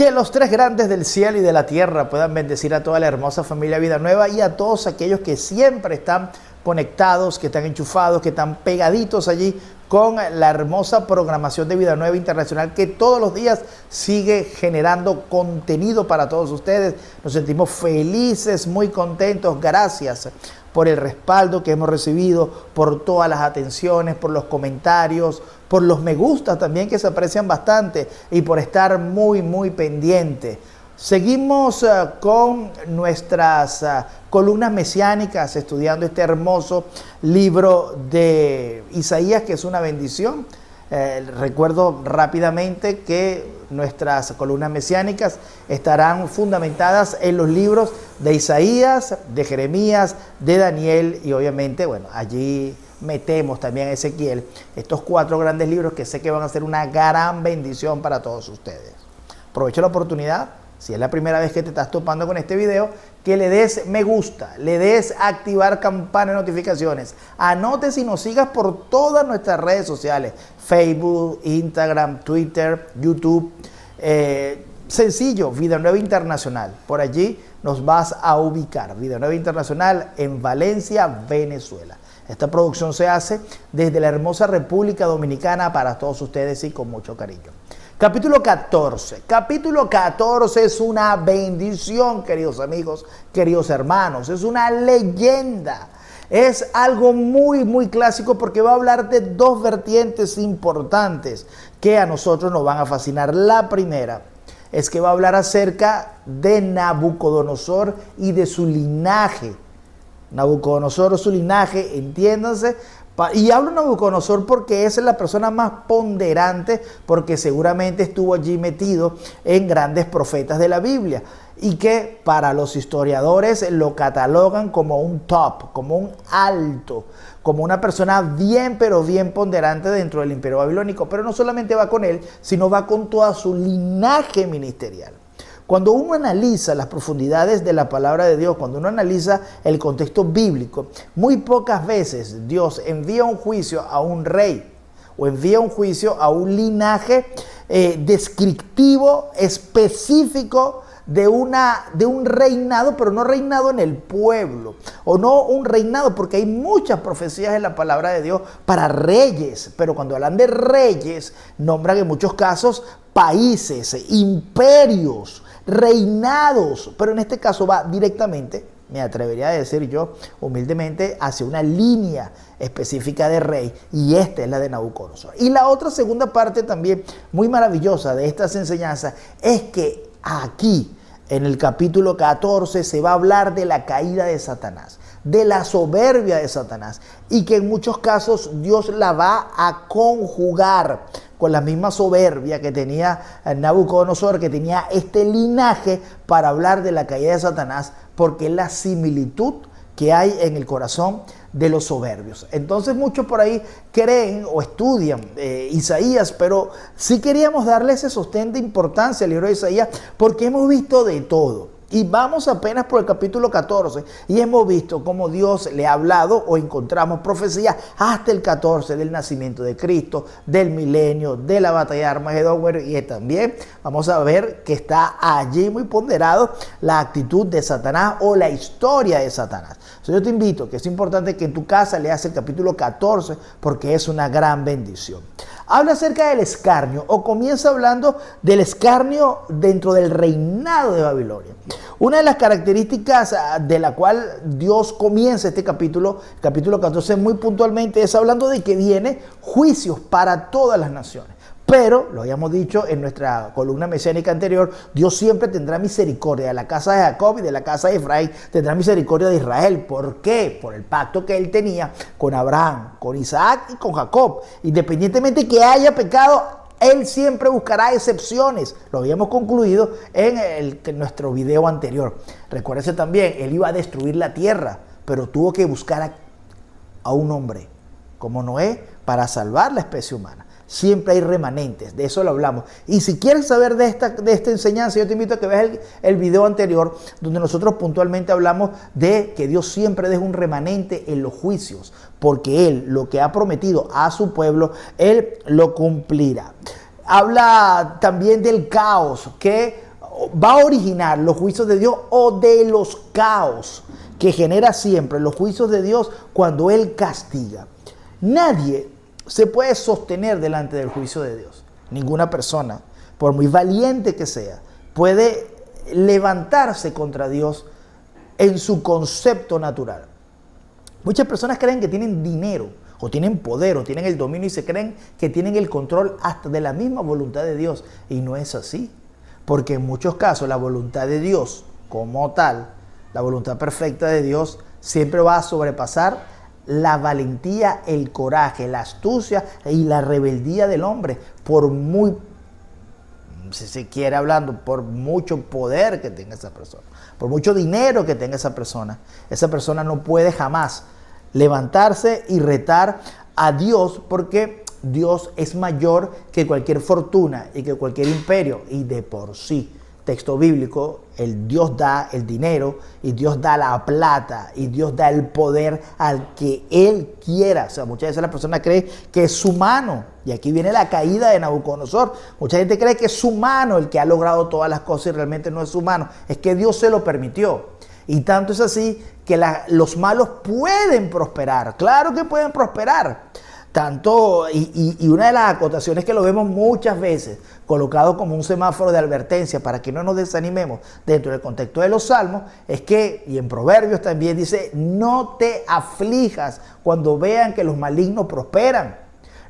Que los tres grandes del cielo y de la tierra puedan bendecir a toda la hermosa familia Vida Nueva y a todos aquellos que siempre están conectados, que están enchufados, que están pegaditos allí con la hermosa programación de Vida Nueva Internacional, que todos los días sigue generando contenido para todos ustedes. Nos sentimos felices, muy contentos. Gracias por el respaldo que hemos recibido, por todas las atenciones, por los comentarios, por los me gusta también, que se aprecian bastante, y por estar muy pendiente. Seguimos con nuestras columnas mesiánicas, estudiando este hermoso libro de Isaías, que es una bendición. Recuerdo rápidamente que nuestras columnas mesiánicas estarán fundamentadas en los libros de Isaías, de Jeremías, de Daniel y obviamente, bueno, allí metemos también a Ezequiel, estos 4 grandes libros que sé que van a ser una gran bendición para todos ustedes. Aprovecho la oportunidad, si es la primera vez que te estás topando con este video, que le des me gusta, le des activar campana de notificaciones, anotes y nos sigas por todas nuestras redes sociales, Facebook, Instagram, Twitter, YouTube, sencillo, Vida Nueva Internacional, por allí nos vas a ubicar, Vida Nueva Internacional en Valencia, Venezuela. Esta producción se hace desde la hermosa República Dominicana para todos ustedes y con mucho cariño. Capítulo 14. Capítulo 14 es una bendición, queridos amigos, queridos hermanos. Es una leyenda. Es algo muy clásico porque va a hablar de 2 vertientes importantes que a nosotros nos van a fascinar. La primera es que va a hablar acerca de Nabucodonosor y de su linaje. Nabucodonosor o su linaje, entiéndanse. Y hablo de Nabucodonosor porque es la persona más ponderante, porque seguramente estuvo allí metido en grandes profetas de la Biblia y que para los historiadores lo catalogan como un top, como un alto, como una persona bien pero bien ponderante dentro del imperio babilónico. Pero no solamente va con él, sino va con toda su linaje ministerial. Cuando uno analiza las profundidades de la palabra de Dios, cuando uno analiza el contexto bíblico, muy pocas veces Dios envía un juicio a un rey o envía un juicio a un linaje descriptivo, específico de un reinado, pero no reinado en el pueblo, o no un reinado, porque hay muchas profecías en la palabra de Dios para reyes, pero cuando hablan de reyes, nombran en muchos casos países, imperios, reinados, pero en este caso va directamente, me atrevería a decir yo humildemente, hacia una línea específica de rey, y esta es la de Nabucodonosor. Y la otra segunda parte también muy maravillosa de estas enseñanzas es que aquí en el capítulo 14 se va a hablar de la caída de Satanás, de la soberbia de Satanás, y que en muchos casos Dios la va a conjugar con la misma soberbia que tenía Nabucodonosor, que tenía este linaje, para hablar de la caída de Satanás, porque es la similitud que hay en el corazón de los soberbios. Entonces muchos por ahí creen o estudian Isaías, pero sí queríamos darle ese sostén de importancia al libro de Isaías, porque hemos visto de todo. Y vamos apenas por el capítulo 14 y hemos visto cómo Dios le ha hablado, o encontramos profecías hasta el 14 del nacimiento de Cristo, del milenio, de la batalla de Armagedón. Bueno, y también vamos a ver que está allí muy ponderado la actitud de Satanás o la historia de Satanás. Entonces yo te invito, que es importante que en tu casa leas el capítulo 14 porque es una gran bendición. Habla acerca del escarnio, o comienza hablando del escarnio dentro del reinado de Babilonia. Una de las características de la cual Dios comienza este capítulo 14 muy puntualmente, es hablando de que viene juicios para todas las naciones. Pero, lo habíamos dicho en nuestra columna mesiánica anterior, Dios siempre tendrá misericordia de la casa de Jacob y de la casa de Efraín, tendrá misericordia de Israel. ¿Por qué? Por el pacto que él tenía con Abraham, con Isaac y con Jacob. Independientemente que haya pecado, él siempre buscará excepciones. Lo habíamos concluido en nuestro video anterior. Recuérdense también, él iba a destruir la tierra, pero tuvo que buscar a un hombre como Noé para salvar la especie humana. Siempre hay remanentes, de eso lo hablamos. Y si quieres saber de esta enseñanza, yo te invito a que veas el video anterior, donde nosotros puntualmente hablamos de que Dios siempre deja un remanente en los juicios, porque Él lo que ha prometido a su pueblo, Él lo cumplirá. Habla también del caos que va a originar los juicios de Dios o de los caos que genera siempre los juicios de Dios cuando Él castiga. Nadie se puede sostener delante del juicio de Dios. Ninguna persona, por muy valiente que sea, puede levantarse contra Dios en su concepto natural. Muchas personas creen que tienen dinero, o tienen poder, o tienen el dominio, y se creen que tienen el control hasta de la misma voluntad de Dios. Y no es así. Porque en muchos casos la voluntad de Dios como tal, la voluntad perfecta de Dios, siempre va a sobrepasar la valentía, el coraje, la astucia y la rebeldía del hombre, por muy, si se quiere hablando, por mucho poder que tenga esa persona, por mucho dinero que tenga esa persona no puede jamás levantarse y retar a Dios, porque Dios es mayor que cualquier fortuna y que cualquier imperio, y de por sí, texto bíblico, el Dios da el dinero y Dios da la plata y Dios da el poder al que Él quiera. O sea, muchas veces la persona cree que es su mano, y aquí viene la caída de Nabucodonosor. Mucha gente cree que es su mano el que ha logrado todas las cosas, y realmente no es su mano, es que Dios se lo permitió. Y tanto es así que los malos pueden prosperar. Claro que pueden prosperar. Tanto, y una de las acotaciones que lo vemos muchas veces colocado como un semáforo de advertencia para que no nos desanimemos dentro del contexto de los salmos, es que, y en Proverbios también dice, no te aflijas cuando vean que los malignos prosperan.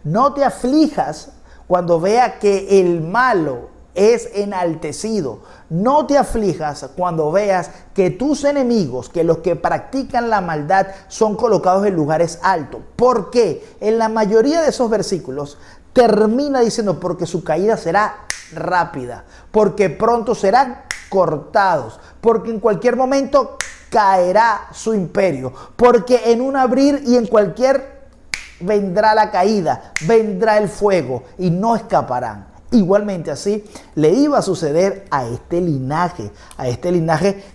No te aflijas cuando vea que el malo es enaltecido. No te aflijas cuando veas que tus enemigos, que los que practican la maldad, son colocados en lugares altos. ¿Por qué? En la mayoría de esos versículos termina diciendo porque su caída será rápida, porque pronto serán cortados, porque en cualquier momento caerá su imperio, porque en un abrir y en cualquier vendrá la caída, vendrá el fuego y no escaparán. Igualmente así le iba a suceder a este linaje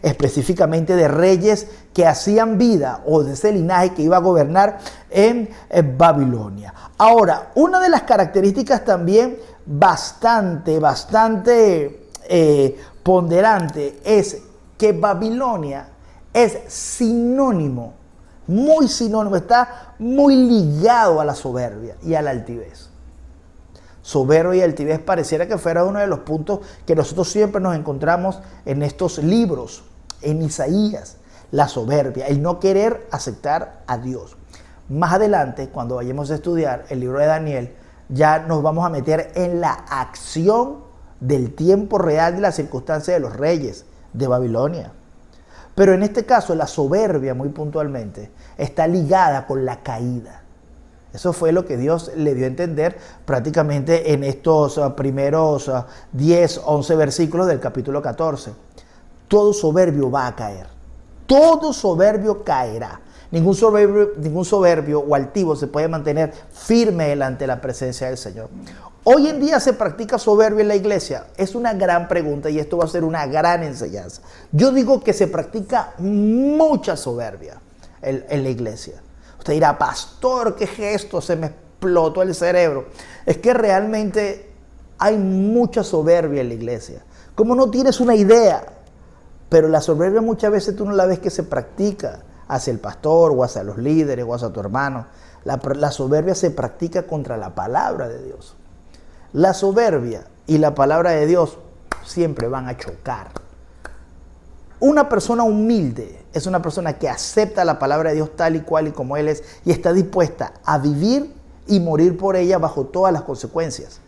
específicamente de reyes que hacían vida, o de ese linaje que iba a gobernar en Babilonia. Ahora, una de las características también bastante ponderante es que Babilonia es sinónimo, muy sinónimo, está muy ligado a la soberbia y a la altivez. Soberbia y altivez pareciera que fuera uno de los puntos que nosotros siempre nos encontramos en estos libros, en Isaías, la soberbia, el no querer aceptar a Dios. Más adelante, cuando vayamos a estudiar el libro de Daniel, ya nos vamos a meter en la acción del tiempo real de las circunstancias de los reyes de Babilonia. Pero en este caso, la soberbia, muy puntualmente, está ligada con la caída. Eso fue lo que Dios le dio a entender prácticamente en estos primeros 10, 11 versículos del capítulo 14. Todo soberbio va a caer. Todo soberbio caerá. Ningún soberbio o altivo se puede mantener firme delante de la presencia del Señor. Hoy en día se practica soberbia en la iglesia. Es una gran pregunta y esto va a ser una gran enseñanza. Yo digo que se practica mucha soberbia en la iglesia. Usted dirá, pastor, qué gesto, se me explotó el cerebro. Es que realmente hay mucha soberbia en la iglesia. Como no tienes una idea, pero la soberbia muchas veces tú no la ves que se practica hacia el pastor o hacia los líderes o hacia tu hermano. La soberbia se practica contra la palabra de Dios. La soberbia y la palabra de Dios siempre van a chocar. Una persona humilde es una persona que acepta la palabra de Dios tal y cual y como Él es, y está dispuesta a vivir y morir por ella bajo todas las consecuencias.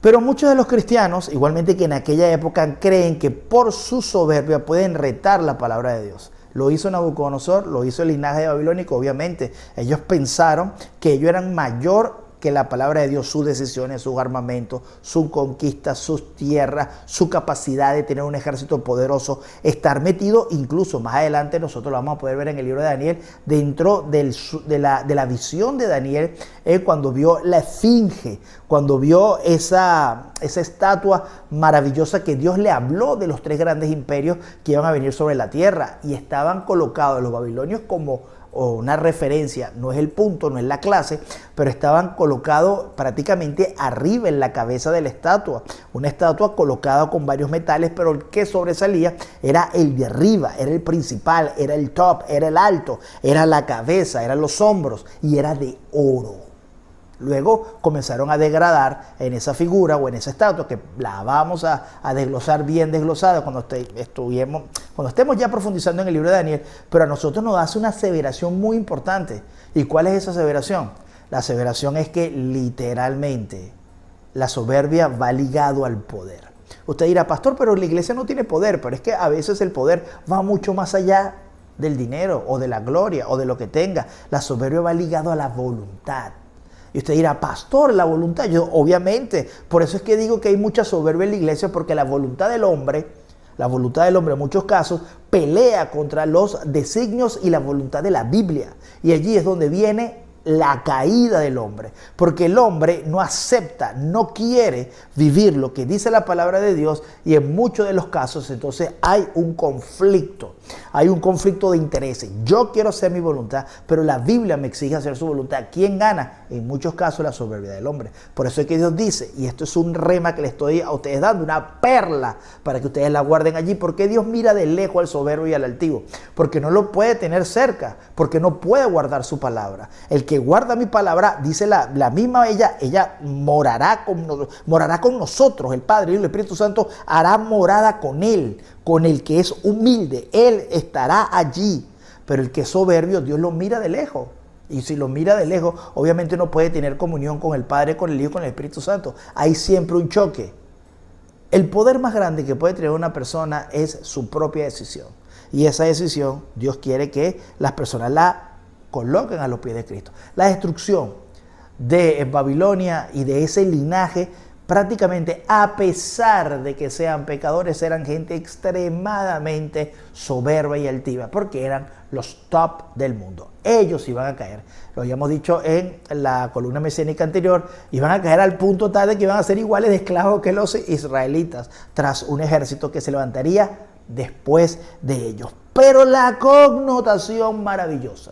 Pero muchos de los cristianos, igualmente que en aquella época, creen que por su soberbia pueden retar la palabra de Dios. Lo hizo Nabucodonosor, lo hizo el linaje de babilónico, obviamente. Ellos pensaron que ellos eran mayor que la palabra de Dios, sus decisiones, sus armamentos, su conquista, sus tierras, su capacidad de tener un ejército poderoso, estar metido, incluso más adelante nosotros lo vamos a poder ver en el libro de Daniel, dentro de la visión de Daniel, cuando vio la esfinge, cuando vio esa estatua maravillosa que Dios le habló de los 3 grandes imperios que iban a venir sobre la tierra, y estaban colocados los babilonios como o una referencia, no es el punto, no es la clase, pero estaban colocados prácticamente arriba en la cabeza de la estatua. Una estatua colocada con varios metales, pero el que sobresalía era el de arriba, era el principal, era el top, era el alto, era la cabeza, eran los hombros y era de oro. Luego comenzaron a degradar en esa figura o en esa estatua, que la vamos a desglosar bien desglosada cuando estemos ya profundizando en el libro de Daniel, pero a nosotros nos hace una aseveración muy importante. ¿Y cuál es esa aseveración? La aseveración es que literalmente la soberbia va ligado al poder. Usted dirá, pastor, pero la iglesia no tiene poder, pero es que a veces el poder va mucho más allá del dinero o de la gloria o de lo que tenga. La soberbia va ligado a la voluntad. Y usted dirá, pastor, la voluntad. Yo, obviamente, por eso es que digo que hay mucha soberbia en la iglesia, porque la voluntad del hombre en muchos casos pelea contra los designios y la voluntad de la Biblia. Y allí es donde viene la caída del hombre, porque el hombre no acepta, no quiere vivir lo que dice la palabra de Dios, y en muchos de los casos entonces hay un conflicto de intereses. Yo quiero hacer mi voluntad, pero la Biblia me exige hacer su voluntad. ¿Quién gana? En muchos casos la soberbia del hombre. Por eso es que Dios dice, y esto es un rema que le estoy a ustedes dando, una perla para que ustedes la guarden allí. ¿Por qué Dios mira de lejos al soberbio y al altivo? Porque no lo puede tener cerca, porque no puede guardar su palabra. El que guarda mi palabra, dice la misma ella morará con nosotros. El Padre y el Espíritu Santo hará morada con él, con el que es humilde. Él estará allí. Pero el que es soberbio, Dios lo mira de lejos. Y si lo mira de lejos, obviamente no puede tener comunión con el Padre, con el Hijo, con el Espíritu Santo. Hay siempre un choque. El poder más grande que puede tener una persona es su propia decisión. Y esa decisión, Dios quiere que las personas la coloquen a los pies de Cristo. La destrucción de Babilonia y de ese linaje, prácticamente, a pesar de que sean pecadores, eran gente extremadamente soberba y altiva, porque eran los top del mundo. Ellos iban a caer. Lo habíamos dicho en la columna mesiánica anterior, iban a caer al punto tal de que iban a ser iguales de esclavos que los israelitas, tras un ejército que se levantaría después de ellos. Pero la connotación maravillosa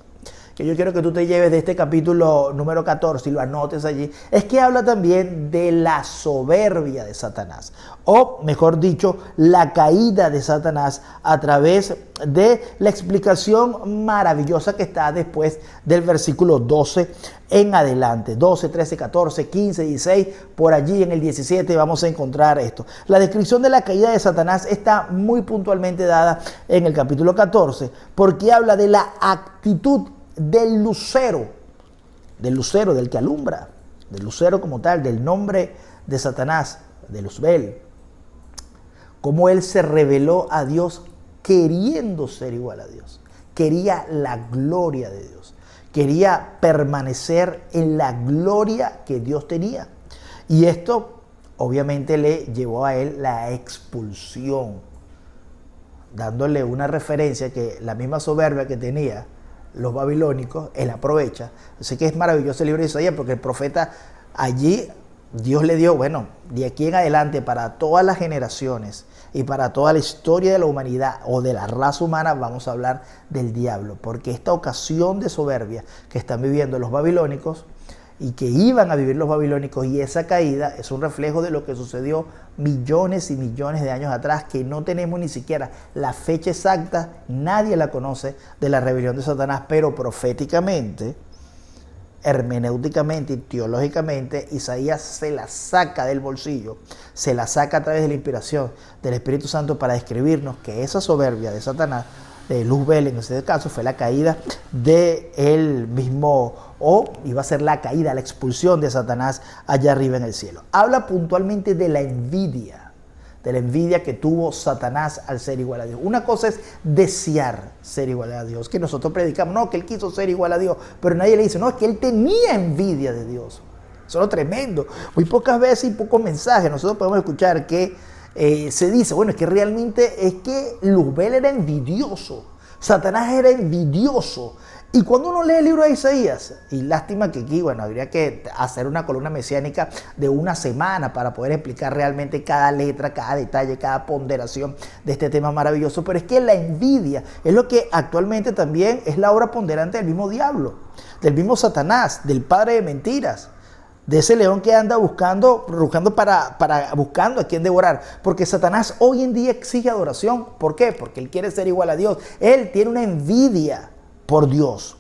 que yo quiero que tú te lleves de este capítulo número 14 y lo anotes allí, es que habla también de la soberbia de Satanás, o mejor dicho, la caída de Satanás, a través de la explicación maravillosa que está después del versículo 12 en adelante. 12, 13, 14, 15, 16, por allí en el 17 vamos a encontrar esto. La descripción de la caída de Satanás está muy puntualmente dada en el capítulo 14, porque habla de la actitud del lucero, del que alumbra, del lucero como tal, del nombre de Satanás, de Luzbel. Cómo él se reveló a Dios queriendo ser igual a Dios. Quería la gloria de Dios. Quería permanecer en la gloria que Dios tenía. Y esto obviamente le llevó a él la expulsión, dándole una referencia que la misma soberbia que tenía los babilónicos, él aprovecha. Así que es maravilloso el libro de Isaías, porque el profeta allí, Dios le dio, bueno, de aquí en adelante, para todas las generaciones y para toda la historia de la humanidad o de la raza humana, vamos a hablar del diablo, porque esta ocasión de soberbia que están viviendo los babilónicos y que iban a vivir los babilónicos, y esa caída es un reflejo de lo que sucedió millones y millones de años atrás, que no tenemos ni siquiera la fecha exacta, nadie la conoce, de la rebelión de Satanás, pero proféticamente, hermenéuticamente y teológicamente, Isaías se la saca del bolsillo, se la saca a través de la inspiración del Espíritu Santo para describirnos que esa soberbia de Satanás, de Luzbel en ese caso, fue la caída de él mismo, o iba a ser la caída, la expulsión de Satanás allá arriba en el cielo. Habla puntualmente de la envidia que tuvo Satanás al ser igual a Dios. Una cosa es desear ser igual a Dios, que nosotros predicamos, no, que él quiso ser igual a Dios, pero nadie le dice, no, es que él tenía envidia de Dios. Eso es lo tremendo. Muy pocas veces y pocos mensajes nosotros podemos escuchar que se dice, bueno, es que realmente es que Luzbel era envidioso, Satanás era envidioso, Y cuando uno lee el libro de Isaías, y lástima que aquí, bueno, habría que hacer una columna mesiánica de una semana para poder explicar realmente cada letra, cada detalle, cada ponderación de este tema maravilloso, pero es que la envidia es lo que actualmente también es la obra ponderante del mismo diablo, del mismo Satanás, del padre de mentiras, de ese león que anda buscando a quien devorar. Porque Satanás hoy en día exige adoración. ¿Por qué? Porque él quiere ser igual a Dios. Él tiene una envidia por Dios.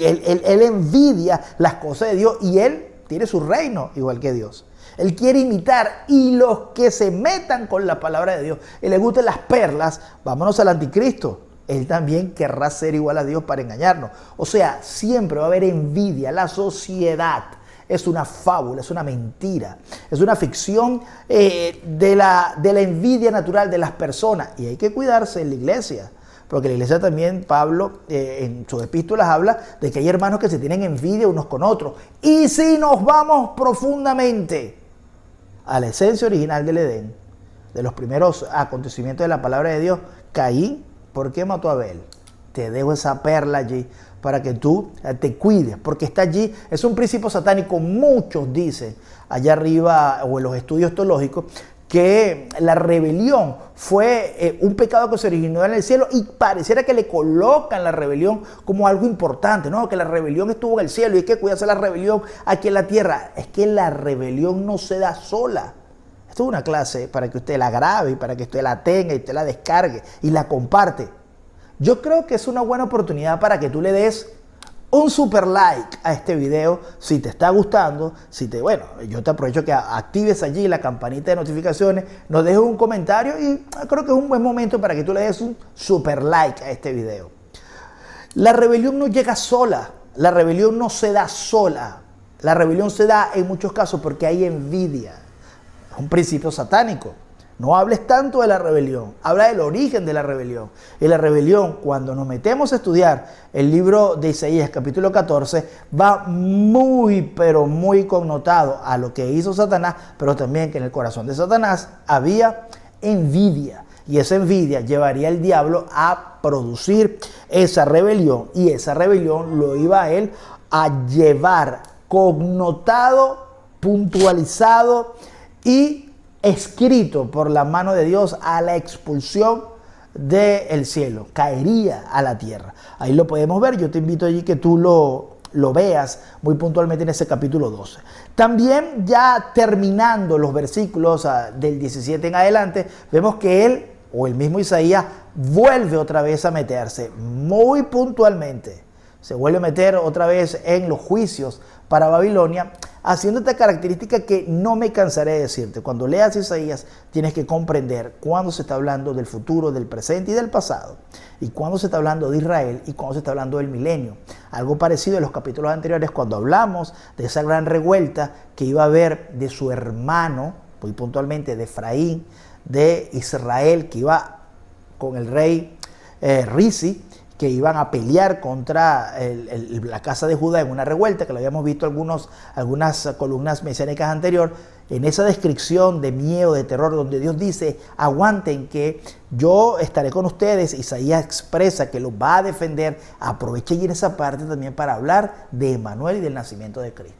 Él envidia las cosas de Dios y él tiene su reino igual que Dios. Él quiere imitar, y los que se metan con la palabra de Dios y les gusten las perlas, vámonos al anticristo. Él también querrá ser igual a Dios para engañarnos. O sea, siempre va a haber envidia. La sociedad es una fábula, es una mentira, es una ficción de la envidia natural de las personas. Y hay que cuidarse en la iglesia, porque la iglesia también, Pablo, en sus epístolas habla de que hay hermanos que se tienen envidia unos con otros. Y si nos vamos profundamente a la esencia original del Edén, de los primeros acontecimientos de la palabra de Dios, Caín, ¿por qué mató a Abel? Te dejo esa perla allí para que tú te cuides, porque está allí, es un principio satánico. Muchos dicen allá arriba o en los estudios teológicos que la rebelión fue un pecado que se originó en el cielo, y pareciera que le colocan la rebelión como algo importante, ¿no? Que la rebelión estuvo en el cielo y hay que cuidarse de la rebelión aquí en la tierra. Es que la rebelión no se da sola. Esto es una clase para que usted la grabe y para que usted la tenga y usted la descargue y la comparte. Yo creo que es una buena oportunidad para que tú le des un super like a este video si te está gustando. Bueno, yo te aprovecho que actives allí la campanita de notificaciones, nos dejes un comentario, y creo que es un buen momento para que tú le des un super like a este video. La rebelión no llega sola, la rebelión no se da sola, la rebelión se da en muchos casos porque hay envidia. Es un principio satánico. No hables tanto de la rebelión, habla del origen de la rebelión. Y la rebelión, cuando nos metemos a estudiar el libro de Isaías, capítulo 14, va muy, pero muy connotado a lo que hizo Satanás, pero también que en el corazón de Satanás había envidia. Y esa envidia llevaría al diablo a producir esa rebelión, y esa rebelión lo iba a él a llevar connotado, puntualizado y escrito por la mano de Dios a la expulsión del cielo. Caería a la tierra. Ahí lo podemos ver. Yo te invito allí que tú lo veas muy puntualmente en ese capítulo 12. También, ya terminando los versículos del 17 en adelante, vemos que él, o el mismo Isaías, vuelve otra vez a meterse muy puntualmente. Se vuelve a meter otra vez en los juicios para Babilonia, haciendo esta característica que no me cansaré de decirte. Cuando leas Isaías, tienes que comprender cuándo se está hablando del futuro, del presente y del pasado, y cuándo se está hablando de Israel y cuándo se está hablando del milenio. Algo parecido en los capítulos anteriores, cuando hablamos de esa gran revuelta que iba a haber de su hermano, muy puntualmente de Efraín, de Israel, que iba con el rey Risi, que iban a pelear contra la casa de Judá en una revuelta, que lo habíamos visto algunas columnas mesiánicas anterior, en esa descripción de miedo, de terror, donde Dios dice: aguanten que yo estaré con ustedes. Isaías expresa que los va a defender. Aproveché en esa parte también para hablar de Emmanuel y del nacimiento de Cristo.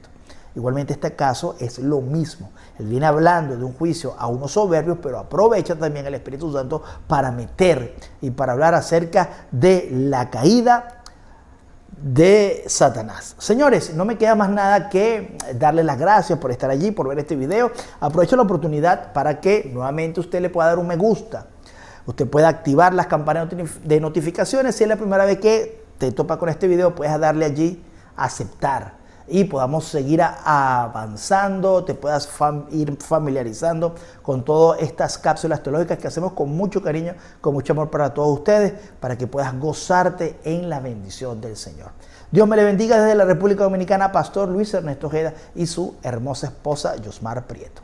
Igualmente este caso es lo mismo. Él viene hablando de un juicio a unos soberbios, pero aprovecha también el Espíritu Santo para meter y para hablar acerca de la caída de Satanás. Señores, no me queda más nada que darles las gracias por estar allí, por ver este video. Aprovecho la oportunidad para que nuevamente usted le pueda dar un me gusta. Usted puede activar las campanas de notificaciones. Si es la primera vez que te topa con este video, puedes darle allí a aceptar, y podamos seguir avanzando, te puedas ir familiarizando con todas estas cápsulas teológicas que hacemos con mucho cariño, con mucho amor para todos ustedes, para que puedas gozarte en la bendición del Señor. Dios me le bendiga desde la República Dominicana, Pastor Luis Ernesto Ojeda y su hermosa esposa Yosmar Prieto.